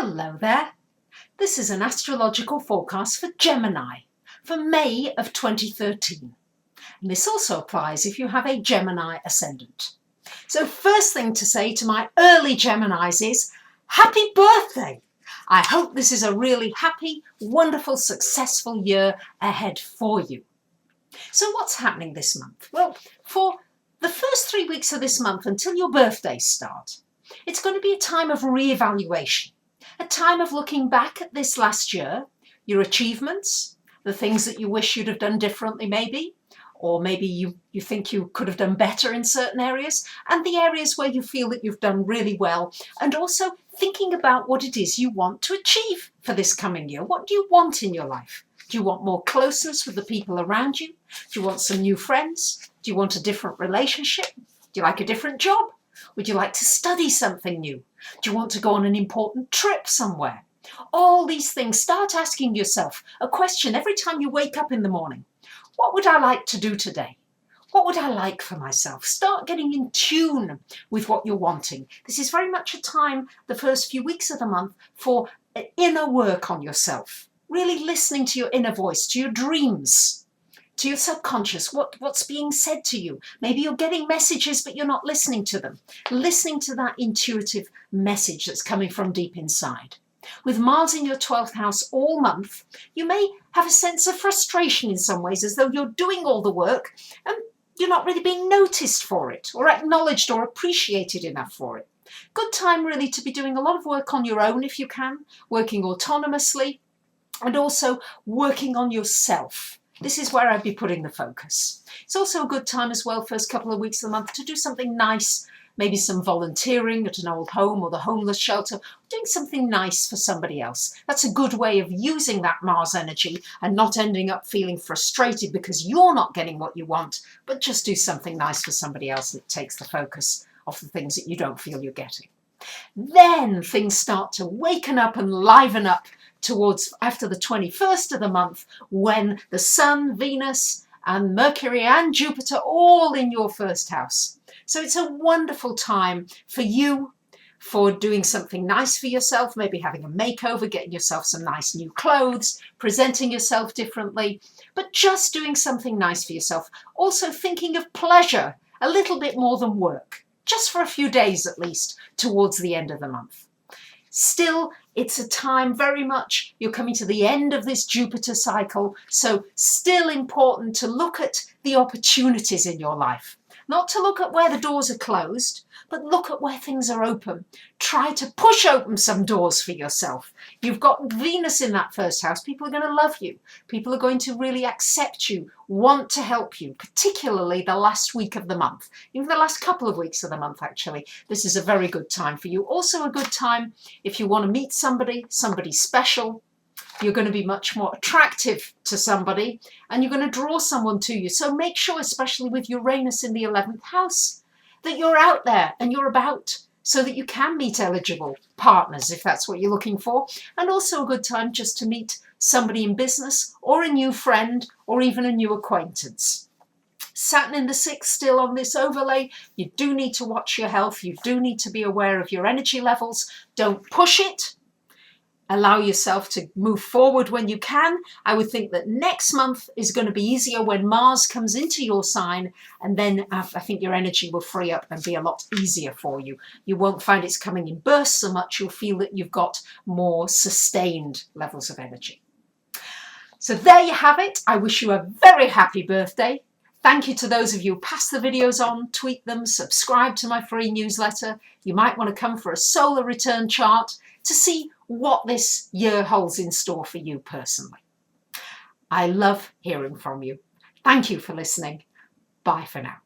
Hello there. This is an astrological forecast for Gemini for May of 2013. And this also applies if you have a Gemini ascendant. So first thing to say to my early Geminis is, happy birthday! I hope this is a really happy, wonderful, successful year ahead for you. So what's happening this month? Well, for the first 3 weeks of this month until your birthdays start, it's going to be a time of re-evaluation, a time of looking back at this last year, your achievements, the things that you wish you'd have done differently maybe, or maybe you think you could have done better in certain areas, and the areas where you feel that you've done really well, and also thinking about what it is you want to achieve for this coming year. What do you want in your life? Do you want more closeness with the people around you? Do you want some new friends? Do you want a different relationship? Do you like a different job? Would you like to study something new? Do you want to go on an important trip somewhere? All these things, start asking yourself a question every time you wake up in the morning. What would I like to do today? What would I like for myself? Start getting in tune with what you're wanting. This is very much a time, the first few weeks of the month, for inner work on yourself. Really listening to your inner voice, to your dreams, to your subconscious, what's being said to you. Maybe you're getting messages, but you're not listening to them. Listening to that intuitive message that's coming from deep inside. With Mars in your 12th house all month, you may have a sense of frustration in some ways, as though you're doing all the work and you're not really being noticed for it, or acknowledged or appreciated enough for it. Good time really to be doing a lot of work on your own if you can, working autonomously, and also working on yourself. This is where I'd be putting the focus. It's also a good time as well, first couple of weeks of the month, to do something nice, maybe some volunteering at an old home or the homeless shelter, doing something nice for somebody else. That's a good way of using that Mars energy and not ending up feeling frustrated because you're not getting what you want, but just do something nice for somebody else that takes the focus off the things that you don't feel you're getting. Then things start to waken up and liven up towards after the 21st of the month, when the Sun, Venus and Mercury and Jupiter all in your first house. So it's a wonderful time for you, for doing something nice for yourself, maybe having a makeover, getting yourself some nice new clothes, presenting yourself differently, but just doing something nice for yourself. Also thinking of pleasure a little bit more than work, just for a few days at least, towards the end of the month. Still, it's a time very much, you're coming to the end of this Jupiter cycle, so still important to look at the opportunities in your life. Not to look at where the doors are closed, but look at where things are open. Try to push open some doors for yourself. You've got Venus in that first house. People are going to love you. People are going to really accept you, want to help you, particularly the last week of the month. Even the last couple of weeks of the month, actually. This is a very good time for you. Also a good time if you want to meet somebody special. You're going to be much more attractive to somebody and you're going to draw someone to you. So make sure, especially with Uranus in the 11th house, that you're out there and you're about, so that you can meet eligible partners if that's what you're looking for. And also a good time just to meet somebody in business or a new friend or even a new acquaintance. Saturn in the 6th still on this overlay. You do need to watch your health. You do need to be aware of your energy levels. Don't push it. Allow yourself to move forward when you can. I would think that next month is going to be easier when Mars comes into your sign, and then I think your energy will free up and be a lot easier for you. You won't find it's coming in bursts so much. You'll feel that you've got more sustained levels of energy. So there you have it. I wish you a very happy birthday. Thank you to those of you who pass the videos on, tweet them, subscribe to my free newsletter. You might want to come for a solar return chart to see what this year holds in store for you personally. I love hearing from you. Thank you for listening. Bye for now.